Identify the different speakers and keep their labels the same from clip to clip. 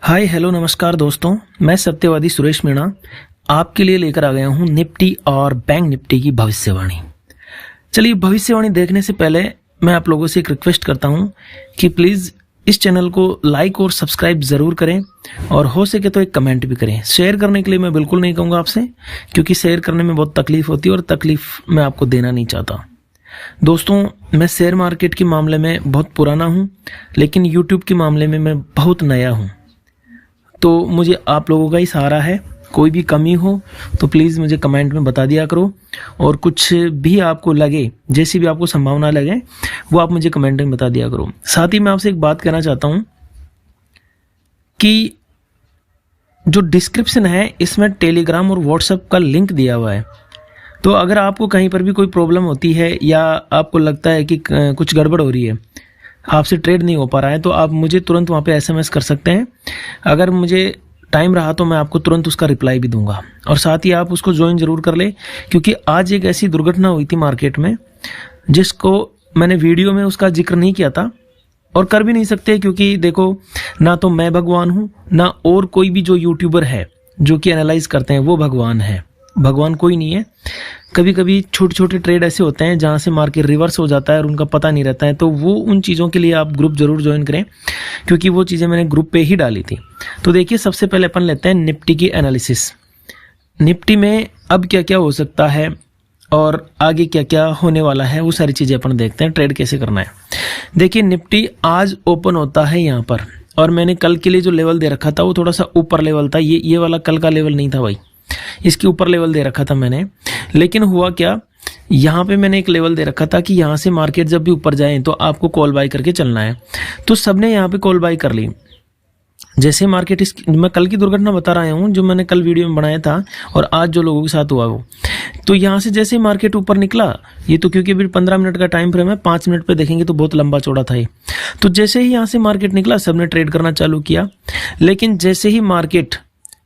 Speaker 1: Hi hello नमस्कार दोस्तों, मैं सत्यवादी सुरेश मीणा आपके लिए लेकर आ गया हूं निफ्टी और बैंक निफ्टी की भविष्यवाणी। चलिए, भविष्यवाणी देखने से पहले मैं आप लोगों से एक रिक्वेस्ट करता हूं कि प्लीज़ इस चैनल को लाइक और सब्सक्राइब ज़रूर करें और हो सके तो एक कमेंट भी करें। शेयर करने के लिए मैं बिल्कुल नहीं कहूँगा आपसे, क्योंकि शेयर करने में बहुत तकलीफ होती है और तकलीफ मैं आपको देना नहीं चाहता। दोस्तों, मैं शेयर मार्केट के मामले में बहुत पुराना हूं, लेकिन यूट्यूब के मामले में मैं बहुत नया हूं। तो मुझे आप लोगों का ही सहारा है। कोई भी कमी हो तो प्लीज़ मुझे कमेंट में बता दिया करो, और कुछ भी आपको लगे, जैसी भी आपको संभावना लगे, वो आप मुझे कमेंट में बता दिया करो। साथ ही मैं आपसे एक बात कहना चाहता हूं कि जो डिस्क्रिप्शन है इसमें टेलीग्राम और व्हाट्सएप का लिंक दिया हुआ है। तो अगर आपको कहीं पर भी कोई प्रॉब्लम होती है या आपको लगता है कि कुछ गड़बड़ हो रही है, आपसे ट्रेड नहीं हो पा रहा है, तो आप मुझे तुरंत वहाँ पे एसएमएस कर सकते हैं। अगर मुझे टाइम रहा तो मैं आपको तुरंत उसका रिप्लाई भी दूंगा। और साथ ही आप उसको ज्वाइन जरूर कर ले, क्योंकि आज एक ऐसी दुर्घटना हुई थी मार्केट में जिसको मैंने वीडियो में उसका जिक्र नहीं किया था और कर भी नहीं सकते, क्योंकि देखो, ना तो मैं भगवान हूँ, ना और कोई भी जो यूट्यूबर है जो कि एनालाइज करते हैं वो भगवान है। भगवान कोई नहीं है। कभी कभी छोटे छोटे ट्रेड ऐसे होते हैं जहां से मार्केट रिवर्स हो जाता है और उनका पता नहीं रहता है, तो वो उन चीज़ों के लिए आप ग्रुप जरूर ज्वाइन करें, क्योंकि वो चीज़ें मैंने ग्रुप पे ही डाली थी। तो देखिए, सबसे पहले अपन लेते हैं निफ्टी की एनालिसिस। निफ्टी में अब क्या क्या हो सकता है और आगे क्या क्या होने वाला है, वो सारी चीज़ें अपन देखते हैं, ट्रेड कैसे करना है। देखिए, निफ्टी आज ओपन होता है यहाँ पर, और मैंने कल के लिए जो लेवल दे रखा था वो थोड़ा सा ऊपर लेवल था। ये वाला कल का लेवल नहीं था भाई, इसके ऊपर लेवल दे रखा था मैंने। लेकिन हुआ क्या, यहाँ पे मैंने एक लेवल दे रखा था कि यहाँ से मार्केट जब भी ऊपर जाए तो आपको कॉल बाय करके चलना है। तो सबने यहाँ पे कॉल बाय कर ली। जैसे मार्केट, मैं कल की दुर्घटना बता रहा हूँ जो मैंने कल वीडियो में बनाया था, और आज जो लोगों के साथ हुआ वो, तो यहाँ से जैसे मार्केट ऊपर निकला, ये तो क्योंकि अभी 15 मिनट का टाइम फ्रेम है, 5 मिनट पे देखेंगे तो बहुत लंबा चौड़ा था ये। तो जैसे ही यहाँ से मार्केट निकला, सबने ट्रेड करना चालू किया। लेकिन जैसे ही मार्केट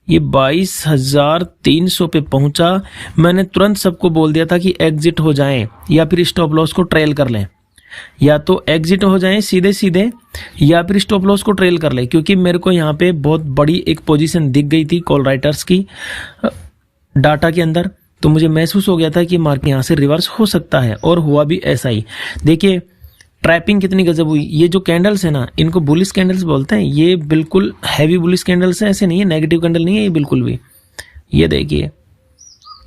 Speaker 1: ये 22,300 पे पहुंचा, मैंने तुरंत सबको बोल दिया था कि एग्जिट हो जाएं या फिर स्टॉप लॉस को ट्रेल कर लें। या तो एग्जिट हो जाएं सीधे सीधे, या फिर स्टॉप लॉस को ट्रेल कर लें, क्योंकि मेरे को यहाँ पे बहुत बड़ी एक पोजीशन दिख गई थी कॉल राइटर्स की डाटा के अंदर। तो मुझे महसूस हो गया था कि मार्केट यहाँ से रिवर्स हो सकता है, और हुआ भी ऐसा ही। देखिए, ट्रैपिंग कितनी गजब हुई। ये जो कैंडल्स है ना, इनको बुलिश कैंडल्स बोलते हैं। ये बिल्कुल हैवी बुलिश कैंडल्स हैं, ऐसे नहीं है, नेगेटिव कैंडल नहीं है ये बिल्कुल भी। ये देखिए,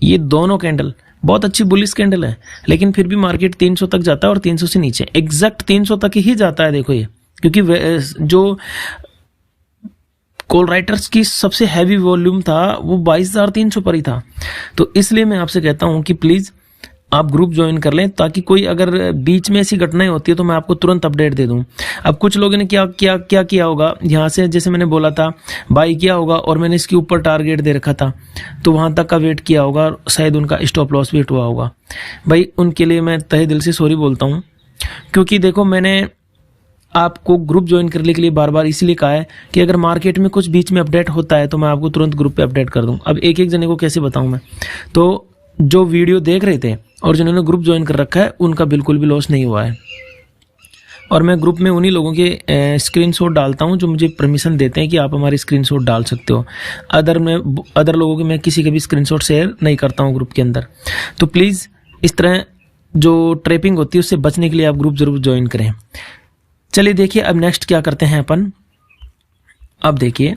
Speaker 1: ये दोनों कैंडल बहुत अच्छी बुलिश कैंडल है, लेकिन फिर भी मार्केट 300 तक जाता है और 300 से नीचे एग्जैक्ट 300 तक ही जाता है। देखो ये, क्योंकि जो कॉल राइटर्स की सबसे हैवी वॉल्यूम था वो 22,300 पर ही था। तो इसलिए मैं आपसे कहता हूं कि प्लीज आप ग्रुप ज्वाइन कर लें, ताकि कोई अगर बीच में ऐसी घटनाएं होती है तो मैं आपको तुरंत अपडेट दे दूं। अब कुछ लोगों ने क्या किया होगा, यहाँ से जैसे मैंने बोला था बाई किया होगा, और मैंने इसके ऊपर टारगेट दे रखा था, तो वहां तक का वेट किया होगा, शायद उनका स्टॉप लॉस वेट हुआ होगा। भाई, उनके लिए मैं तहे दिल से सॉरी बोलता हूँ, क्योंकि देखो, मैंने आपको ग्रुप ज्वाइन करने के लिए बार बार इसलिए कहा है कि अगर मार्केट में कुछ बीच में अपडेट होता है तो मैं आपको तुरंत ग्रुप पे अपडेट कर दूं। अब एक एक जने को कैसे बताऊं मैं? तो जो वीडियो देख रहे थे और जिन्होंने ग्रुप ज्वाइन कर रखा है, उनका बिल्कुल भी लॉस नहीं हुआ है। और मैं ग्रुप में उन्हीं लोगों के स्क्रीनशॉट डालता हूं जो मुझे परमिशन देते हैं कि आप हमारे स्क्रीनशॉट डाल सकते हो। अदर लोगों के मैं किसी के भी स्क्रीनशॉट शेयर नहीं करता हूं ग्रुप के अंदर। तो प्लीज़ इस तरह जो ट्रैपिंग होती है उससे बचने के लिए आप ग्रुप जरूर ज्वाइन करें। चलिए देखिए, अब नेक्स्ट क्या करते हैं अपन। अब देखिए,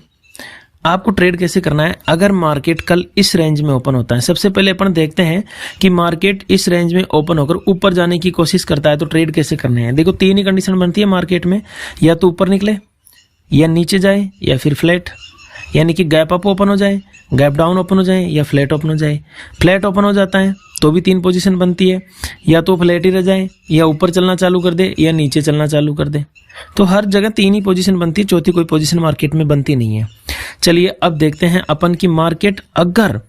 Speaker 1: आपको ट्रेड कैसे करना है। अगर मार्केट कल इस रेंज में ओपन होता है, सबसे पहले अपन देखते हैं कि मार्केट इस रेंज में ओपन होकर ऊपर जाने की कोशिश करता है तो ट्रेड कैसे करने हैं। देखो, 3 ही कंडीशन बनती है मार्केट में, या तो ऊपर निकले, या नीचे जाए, या फिर फ्लैट। यानी कि गैप अप ओपन हो जाए, गैप डाउन ओपन हो जाए, या फ्लैट ओपन हो जाए। फ्लैट ओपन हो जाता है तो भी 3 पोजीशन बनती है, या तो फ्लैट ही रह जाए, या ऊपर चलना चालू कर दे, या नीचे चलना चालू कर दे। तो हर जगह 3 ही पोजीशन बनती है, चौथी कोई पोजीशन मार्केट में बनती नहीं है। चलिए अब देखते हैं अपन की मार्केट अगर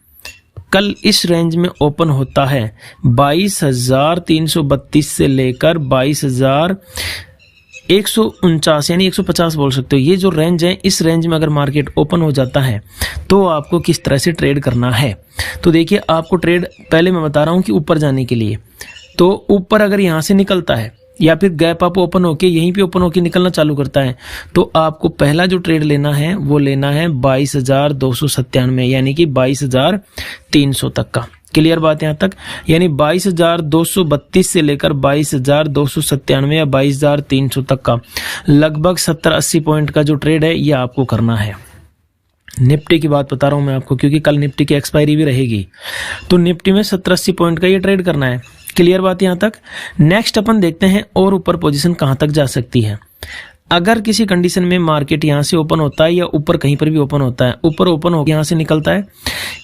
Speaker 1: कल इस रेंज में ओपन होता है 22,332 से लेकर 22,149 यानी 150 बोल सकते हो, ये जो रेंज है, इस रेंज में अगर मार्केट ओपन हो जाता है तो आपको किस तरह से ट्रेड करना है। तो देखिए, आपको ट्रेड पहले मैं बता रहा हूं कि ऊपर जाने के लिए, तो ऊपर अगर यहां से निकलता है, या फिर गैप अप ओपन होके यहीं पे ओपन होके निकलना चालू करता है, तो आपको पहला जो ट्रेड लेना है वो लेना है 22,297 यानी कि 22,300 तक का। क्लियर बात यहाँ तक? यानी 22,232 से लेकर 22,297 या 22,300 तक का लगभग 70-80 पॉइंट का जो ट्रेड है ये आपको करना है। निफ्टी की बात बता रहा हूं मैं आपको, क्योंकि कल निफ्टी की एक्सपायरी भी रहेगी, तो निफ्टी में 70-80 पॉइंट का ये ट्रेड करना है। क्लियर बात यहाँ तक? नेक्स्ट अपन देखते हैं और ऊपर पोजीशन कहां तक जा सकती है। अगर किसी कंडीशन में मार्केट यहां से ओपन होता है या ऊपर कहीं पर भी ओपन होता है, ऊपर ओपन होकर यहां से निकलता है,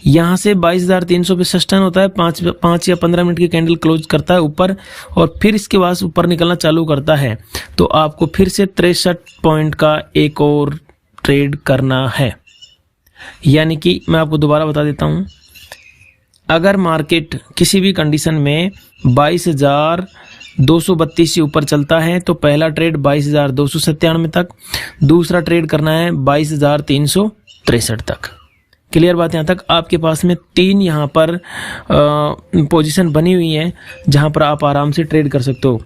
Speaker 1: यहां से 22,300 पे सस्टेन होता है, 5 या 15 मिनट की कैंडल क्लोज करता है ऊपर और फिर इसके बाद ऊपर निकलना चालू करता है, तो आपको फिर से 63 पॉइंट का एक और ट्रेड करना है। यानी कि मैं आपको दोबारा बता देता हूं, अगर मार्केट किसी भी कंडीशन में 22,232 से ऊपर चलता है तो पहला ट्रेड 22,297 तक, दूसरा ट्रेड करना है 22,363 तक। क्लियर बात यहाँ तक? आपके पास में 3 यहाँ पर पोजीशन बनी हुई है जहां पर आप आराम से ट्रेड कर सकते हो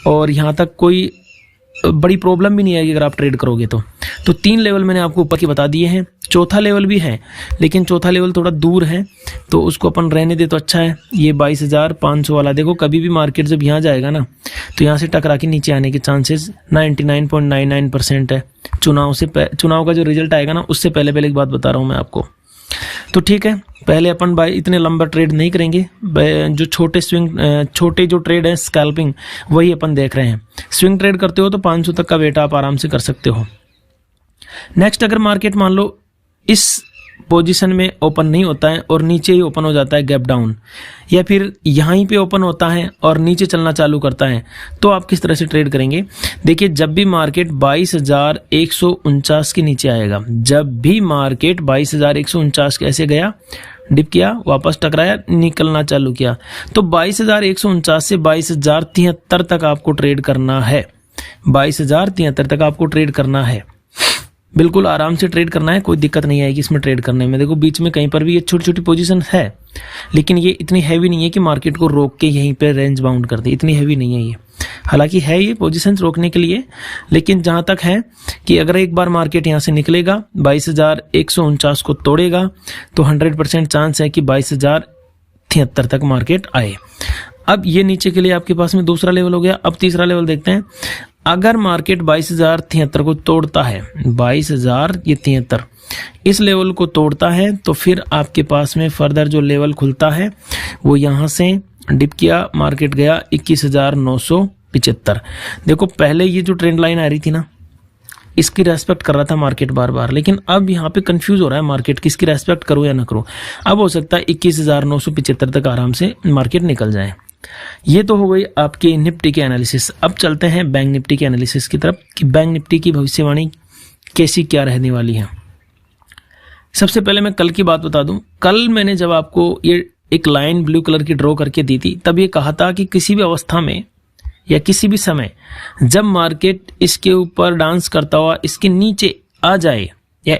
Speaker 1: और यहाँ तक कोई बड़ी प्रॉब्लम भी नहीं आएगी अगर आप ट्रेड करोगे तो 3 लेवल मैंने आपको ऊपर की बता दिए हैं। चौथा लेवल भी है, लेकिन चौथा लेवल थोड़ा दूर है तो उसको अपन रहने दे तो अच्छा है। ये 22,500 वाला देखो, कभी भी मार्केट जब यहाँ जाएगा ना तो यहाँ से टकरा के नीचे आने के चांसेस 99.99% है। चुनाव का जो रिजल्ट आएगा ना उससे पहले एक बात बता रहा हूँ मैं आपको। तो ठीक है, पहले अपन इतने लंबा ट्रेड नहीं करेंगे, जो छोटे जो ट्रेड है स्कैल्पिंग वही अपन देख रहे हैं। स्विंग ट्रेड करते हो तो 500 तक का वेट आप आराम से कर सकते हो। नेक्स्ट, अगर मार्केट मान लो इस पोजीशन में ओपन नहीं होता है और नीचे ही ओपन हो जाता है गैप डाउन, या फिर यहीं पे ओपन होता है और नीचे चलना चालू करता है, तो आप किस तरह से ट्रेड करेंगे? देखिए, जब भी मार्केट 22,149 के नीचे आएगा, जब भी मार्केट 22,149 के ऐसे गया, डिप किया, वापस टकराया, निकलना चालू किया, तो 22,149 से 22,073 तक आपको ट्रेड करना है। 22,073 तक आपको ट्रेड करना है। बिल्कुल आराम से ट्रेड करना है, कोई दिक्कत नहीं आएगी इसमें ट्रेड करने में। देखो बीच में कहीं पर भी ये छोटी छोटी पोजीशन है, लेकिन ये इतनी हैवी नहीं है कि मार्केट को रोक के यहीं पे रेंज बाउंड कर दे, इतनी हैवी नहीं है ये। हालांकि है ये पोजीशन रोकने के लिए, लेकिन जहां तक है कि अगर एक बार मार्केट यहां से निकलेगा, 22,149 को तोड़ेगा, तो 100% चांस है कि 22,073 तक मार्केट आए। अब ये नीचे के लिए आपके पास में दूसरा लेवल हो गया। अब तीसरा लेवल देखते हैं। अगर मार्केट 22,073 को तोड़ता है, 22,073 इस लेवल को तोड़ता है, तो फिर आपके पास में फर्दर जो लेवल खुलता है वो यहां से डिप किया, मार्केट गया 21,975। देखो पहले ये जो ट्रेंड लाइन आ रही थी ना, इसकी रेस्पेक्ट कर रहा था मार्केट बार बार, लेकिन अब यहाँ पे कंफ्यूज हो रहा है मार्केट, किसकी रेस्पेक्ट करूं या ना करूं। अब हो सकता है 21,975 तक आराम से मार्केट निकल जाए। ये तो हो गई आपकी निफ्टी की एनालिसिस। अब चलते हैं बैंक निफ्टी की एनालिसिस की तरफ कि बैंक निफ्टी की भविष्यवाणी कैसी क्या रहने वाली है। सबसे पहले मैं कल की बात बता दूं। कल मैंने जब आपको ये एक लाइन ब्लू कलर की ड्रॉ करके दी थी, तब ये कहा था कि किसी भी अवस्था में या किसी भी समय जब मार्केट इसके ऊपर डांस करता हुआ इसके नीचे आ जाए या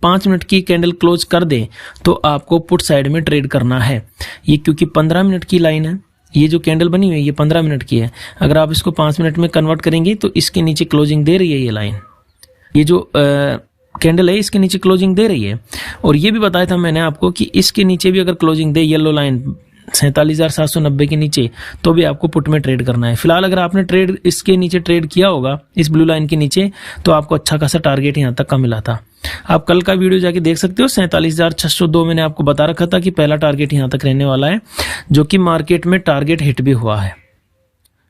Speaker 1: 5 मिनट की कैंडल क्लोज कर दे, तो आपको पुट साइड में ट्रेड करना है। ये क्योंकि 15 मिनट की लाइन है, ये जो कैंडल बनी हुई है ये 15 मिनट की है। अगर आप इसको 5 मिनट में कन्वर्ट करेंगे तो इसके नीचे क्लोजिंग दे रही है ये लाइन, ये जो कैंडल है इसके नीचे क्लोजिंग दे रही है। और ये भी बताया था मैंने आपको कि इसके नीचे भी अगर क्लोजिंग दे येलो लाइन 47,790 के नीचे, तो भी आपको पुट में ट्रेड करना है। फिलहाल अगर आपने ट्रेड इसके नीचे ट्रेड किया होगा, इस ब्लू लाइन के नीचे, तो आपको अच्छा खासा टारगेट यहाँ तक का मिला था। आप कल का वीडियो जाके देख सकते हो। 47,602 मैंने आपको बता रखा था कि पहला टारगेट यहाँ तक रहने वाला है, जो कि मार्केट में टारगेट हिट भी हुआ है।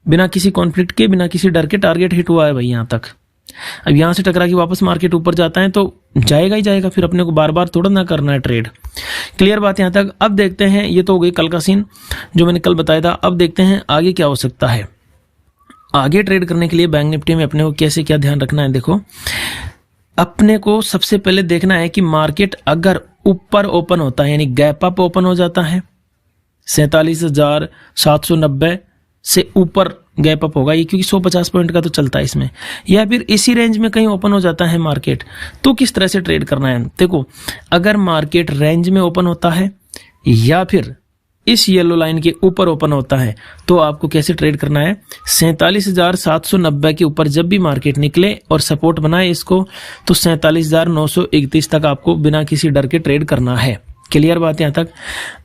Speaker 1: बिना किसी कॉन्फ्लिक्ट के, बिना किसी डर के टारगेट हिट हुआ है भाई यहाँ तक। अब यहां से टकरा के वापस मार्केट ऊपर जाता है तो जाएगा ही जाएगा, फिर अपने को बार बार थोड़ा ना करना है ट्रेड। क्लियर बात यहां तक। अब देखते हैं, ये तो हो गई कल का सीन जो मैंने कल बताया था। अब देखते हैं आगे क्या हो सकता है। आगे ट्रेड करने के लिए बैंक निफ्टी में अपने को कैसे क्या ध्यान रखना है। देखो, अपने को सबसे पहले देखना है कि मार्केट अगर ऊपर ओपन होता है, यानी गैप अप ओपन हो जाता है 47,790 से ऊपर गैप अप होगा, ये क्योंकि 150 पॉइंट का तो चलता है इसमें, या फिर इसी रेंज में कहीं ओपन हो जाता है मार्केट, तो किस तरह से ट्रेड करना है। देखो, अगर मार्केट रेंज में ओपन होता है या फिर इस येलो लाइन के ऊपर ओपन होता है तो आपको कैसे ट्रेड करना है, 47,790 के ऊपर जब भी मार्केट निकले और सपोर्ट बनाए इसको, तो 47,931 तक आपको बिना किसी डर के ट्रेड करना है। क्लियर बात यहाँ तक।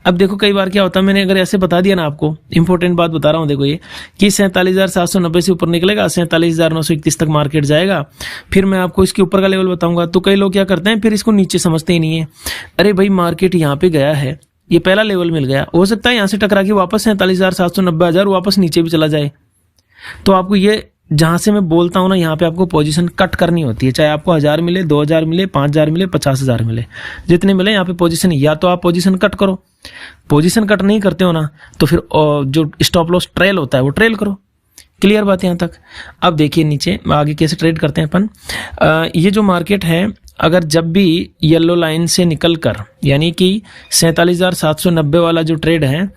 Speaker 1: अब देखो कई बार क्या होता है, मैंने अगर ऐसे बता दिया ना आपको, इंपॉर्टेंट बात बता रहा हूँ, देखो ये कि 47,790 से ऊपर निकलेगा, 47,931 तक मार्केट जाएगा, फिर मैं आपको इसके ऊपर का लेवल बताऊंगा। तो कई लोग क्या करते हैं, फिर इसको नीचे समझते ही नहीं है। अरे भाई मार्केट यहाँ पे गया है, ये पहला लेवल मिल गया, हो सकता है यहाँ से टकरा के वापस 47,790 वापस नीचे भी चला जाए। तो आपको ये जहां से मैं बोलता हूं ना, यहाँ पे आपको पोजीशन कट करनी होती है, चाहे आपको 1000 मिले, 2000 मिले, 5000 मिले, 50,000 मिले, जितने मिले यहाँ पे पोजीशन, या तो आप पोजीशन कट करो। पोजीशन कट नहीं करते हो ना तो फिर जो स्टॉप लॉस ट्रेल होता है वो ट्रेल करो। क्लियर बात है यहाँ तक। अब देखिए नीचे आगे कैसे ट्रेड करते हैं अपन। ये जो मार्केट है, अगर जब भी येलो लाइन से निकलकर, यानी कि 47,790 वाला जो ट्रेड है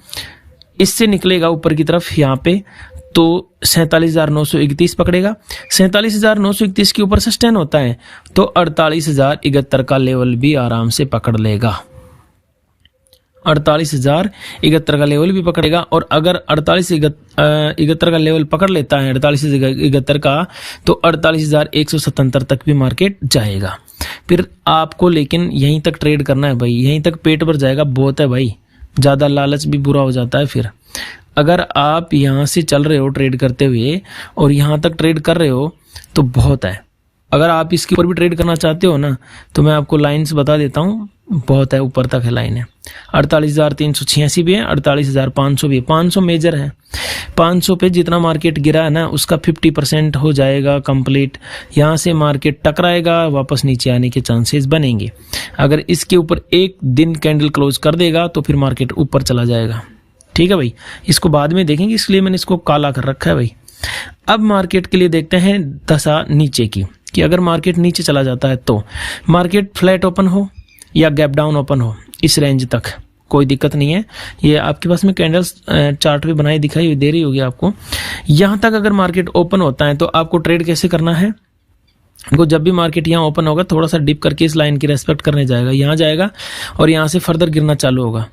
Speaker 1: इससे निकलेगा ऊपर की तरफ यहाँ पे, तो 47,931 पकड़ेगा। 47,931 के ऊपर सस्टेन होता है तो 48,071 का लेवल भी आराम से पकड़ लेगा। 48,071 का लेवल भी पकड़ेगा। और अगर 48,071 का लेवल पकड़ लेता है, 48,071 का, तो 48,177 तक भी मार्केट जाएगा। फिर आपको लेकिन यहीं तक ट्रेड करना है भाई, यहीं तक पेट भर जाएगा, बहुत है भाई, ज़्यादा लालच भी बुरा हो जाता है। फिर अगर आप यहाँ से चल रहे हो ट्रेड करते हुए और यहाँ तक ट्रेड कर रहे हो तो बहुत है। अगर आप इसके ऊपर भी ट्रेड करना चाहते हो ना, तो मैं आपको लाइन्स बता देता हूँ, बहुत है, ऊपर तक है लाइन है। 48,386 भी है, 48,500 भी है, 500 मेजर है। 500 पे जितना मार्केट गिरा है ना उसका 50% हो जाएगा कंप्लीट। यहाँ से मार्केट टकराएगा, वापस नीचे आने के चांसेस बनेंगे। अगर इसके ऊपर एक दिन कैंडल क्लोज कर देगा तो फिर मार्केट ऊपर चला जाएगा। ठीक है भाई, इसको बाद में देखेंगे, इसलिए मैंने इसको काला कर रखा है भाई। अब मार्केट के लिए देखते हैं दशा नीचे की, कि अगर मार्केट नीचे चला जाता है तो मार्केट फ्लैट ओपन हो या गैप डाउन ओपन हो, इस रेंज तक कोई दिक्कत नहीं है। ये आपके पास में कैंडल्स चार्ट भी बनाई दिखाई दे रही होगी आपको। यहाँ तक अगर मार्केट ओपन होता है तो आपको ट्रेड कैसे करना है, को जब भी मार्केट यहाँ ओपन होगा थोड़ा सा डिप करके इस लाइन की रेस्पेक्ट करने जाएगा, यहाँ जाएगा और यहाँ से फर्दर गिरना चालू होगा,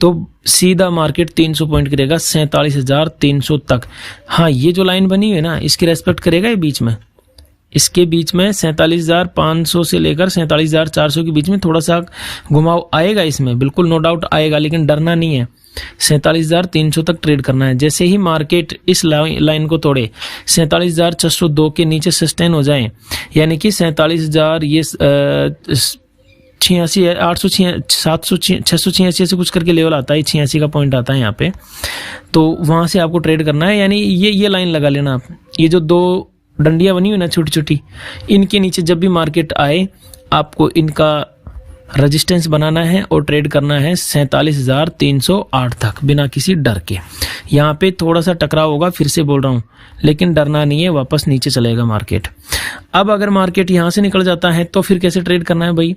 Speaker 1: तो सीधा मार्केट 300 पॉइंट गिरेगा 47,300 तक। हाँ, ये जो लाइन बनी हुई है ना इसकी रेस्पेक्ट करेगा ये बीच में, इसके बीच में 47,500 से लेकर 47,400 के बीच में थोड़ा सा घुमाव आएगा, इसमें बिल्कुल नो डाउट आएगा, लेकिन डरना नहीं है। 47,300 तक ट्रेड करना है। जैसे ही मार्केट इस लाइन को तोड़े, 47,602 के नीचे सस्टेन हो जाए, यानी कि 47,000 ये 86 686 से कुछ करके लेवल आता है, 86 का पॉइंट आता है यहाँ पे, तो वहां से आपको ट्रेड करना है। यानी ये लाइन लगा लेना आप, ये जो दो डंडियां बनी हुई ना छोटी छोटी, इनके नीचे जब भी मार्केट आए आपको इनका रेजिस्टेंस बनाना है और ट्रेड करना है 47,308 तक बिना किसी डर के। यहाँ पे थोड़ा सा टकराव होगा, फिर से बोल रहा हूँ, लेकिन डरना नहीं है, वापस नीचे चलेगा मार्केट। अब अगर मार्केट यहाँ से निकल जाता है तो फिर कैसे ट्रेड करना है भाई।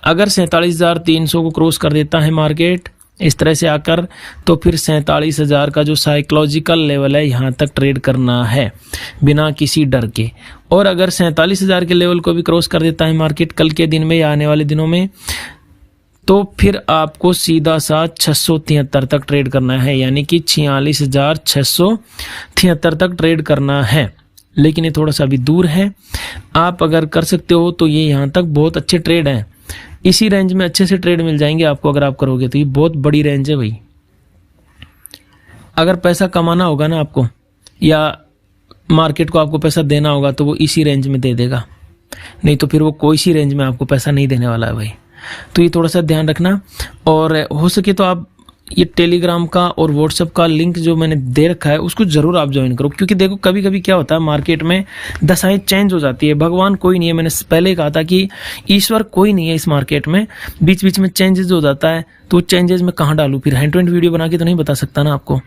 Speaker 1: अगर 47,300 को क्रॉस कर देता है मार्केट इस तरह से आकर, तो फिर 47,000 का जो साइकोलॉजिकल लेवल है यहाँ तक ट्रेड करना है बिना किसी डर के। और अगर 47,000 के लेवल को भी क्रॉस कर देता है मार्केट कल के दिन में या आने वाले दिनों में, तो फिर आपको सीधा सा 673 तक ट्रेड करना है, यानी कि 46,673 तक ट्रेड करना है। लेकिन ये थोड़ा सा अभी दूर है, आप अगर कर सकते हो तो ये यहाँ तक बहुत अच्छे ट्रेड हैं। इसी रेंज में अच्छे से ट्रेड मिल जाएंगे आपको अगर आप करोगे तो। ये बहुत बड़ी रेंज है भाई। अगर पैसा कमाना होगा ना आपको, या मार्केट को आपको पैसा देना होगा, तो वो इसी रेंज में दे देगा, नहीं तो फिर वो कोई सी रेंज में आपको पैसा नहीं देने वाला है भाई। तो ये थोड़ा सा ध्यान रखना। और हो सके तो आप ये टेलीग्राम का और व्हाट्सएप का लिंक जो मैंने दे रखा है उसको जरूर आप ज्वाइन करो, क्योंकि देखो कभी कभी क्या होता है मार्केट में दशाएं चेंज हो जाती है। भगवान कोई नहीं है, मैंने पहले कहा था कि ईश्वर कोई नहीं है इस मार्केट में, बीच बीच में चेंजेस हो जाता है, तो चेंजेस में कहाँ डालूं, फिर हैंड टू हैंड वीडियो बना के तो नहीं बता सकता ना आपको।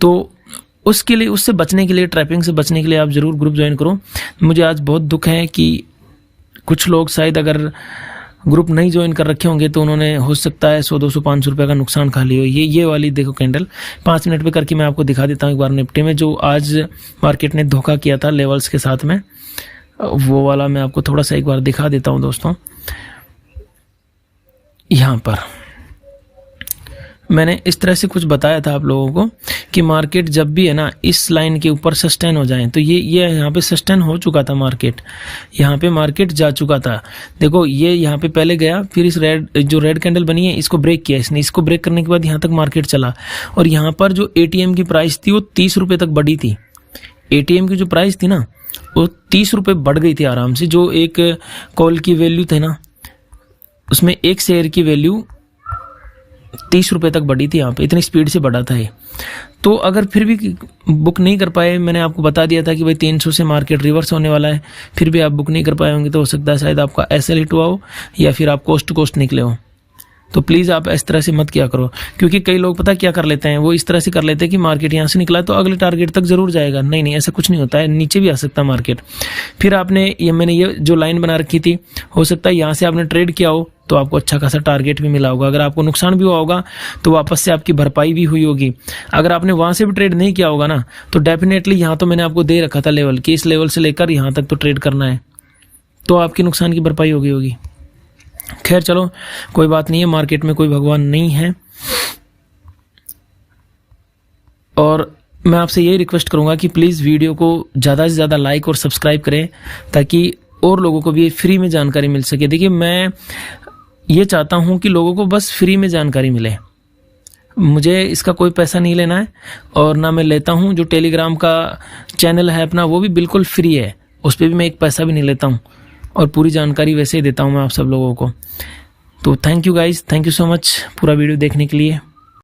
Speaker 1: तो उसके लिए, उससे बचने के लिए, ट्रैपिंग से बचने के लिए आप जरूर ग्रुप ज्वाइन करो। मुझे आज बहुत दुख है कि कुछ लोग शायद अगर ग्रुप नहीं ज्वाइन कर रखे होंगे तो उन्होंने हो सकता है 100, 200, 500 रुपये का नुकसान खा लिया। ये वाली देखो कैंडल 5 मिनट पे करके मैं आपको दिखा देता हूँ एक बार निफ्टी में, जो आज मार्केट ने धोखा किया था लेवल्स के साथ में, वो वाला मैं आपको थोड़ा सा एक बार दिखा देता हूँ दोस्तों। यहाँ पर मैंने इस तरह से कुछ बताया था आप लोगों को कि मार्केट जब भी है ना इस लाइन के ऊपर सस्टेन हो जाए, तो ये यहाँ पे सस्टेन हो चुका था मार्केट, यहाँ पे मार्केट जा चुका था। देखो ये यहाँ पे पहले गया, फिर इस जो रेड कैंडल बनी है इसको ब्रेक किया इसने, इसको ब्रेक करने के बाद यहाँ तक मार्केट चला और यहाँ पर जो एटीएम की प्राइस थी वो 30 रुपये तक बढ़ी थी। एटीएम की जो प्राइस थी ना वो 30 रुपये बढ़ गई थी आराम से। जो एक कॉल की वैल्यू थी ना उसमें एक शेयर की वैल्यू 30 रुपये तक बढ़ी थी, यहाँ पे इतनी स्पीड से बढ़ा था ये। तो अगर फिर भी बुक नहीं कर पाए, मैंने आपको बता दिया था कि भाई 300 से मार्केट रिवर्स होने वाला है, फिर भी आप बुक नहीं कर पाए होंगे तो हो सकता है शायद आपका एसएल हिट हुआ हो या फिर आप कोस्ट टू कोस्ट निकले हो। तो प्लीज़ आप इस तरह से मत किया करो, क्योंकि कई लोग पता क्या कर लेते हैं, वो इस तरह से कर लेते हैं कि मार्केट यहाँ से निकला तो अगले टारगेट तक जरूर जाएगा। नहीं नहीं, ऐसा कुछ नहीं होता है, नीचे भी आ सकता है मार्केट। फिर आपने मैंने ये जो लाइन बना रखी थी, हो सकता है यहाँ से आपने ट्रेड किया हो तो आपको अच्छा खासा टारगेट भी मिला होगा। अगर आपको नुकसान भी हुआ होगा तो वापस से आपकी भरपाई भी हुई होगी। अगर आपने वहाँ से भी ट्रेड नहीं किया होगा ना तो डेफिनेटली यहाँ तो मैंने आपको दे रखा था लेवल कि इस लेवल से लेकर यहाँ तक तो ट्रेड करना है, तो आपकी नुकसान की भरपाई हो गई होगी। खैर चलो कोई बात नहीं है, मार्केट में कोई भगवान नहीं है। और मैं आपसे यही रिक्वेस्ट करूंगा कि प्लीज़ वीडियो को ज़्यादा से ज़्यादा लाइक और सब्सक्राइब करें ताकि और लोगों को भी फ्री में जानकारी मिल सके। देखिए मैं ये चाहता हूं कि लोगों को बस फ्री में जानकारी मिले, मुझे इसका कोई पैसा नहीं लेना है और ना मैं लेता हूं। जो टेलीग्राम का चैनल है अपना वो भी बिल्कुल फ्री है, उस पर भी मैं एक पैसा भी नहीं लेता हूं और पूरी जानकारी वैसे ही देता हूं मैं आप सब लोगों को। तो thank you guys, thank you so much पूरा वीडियो देखने के लिए।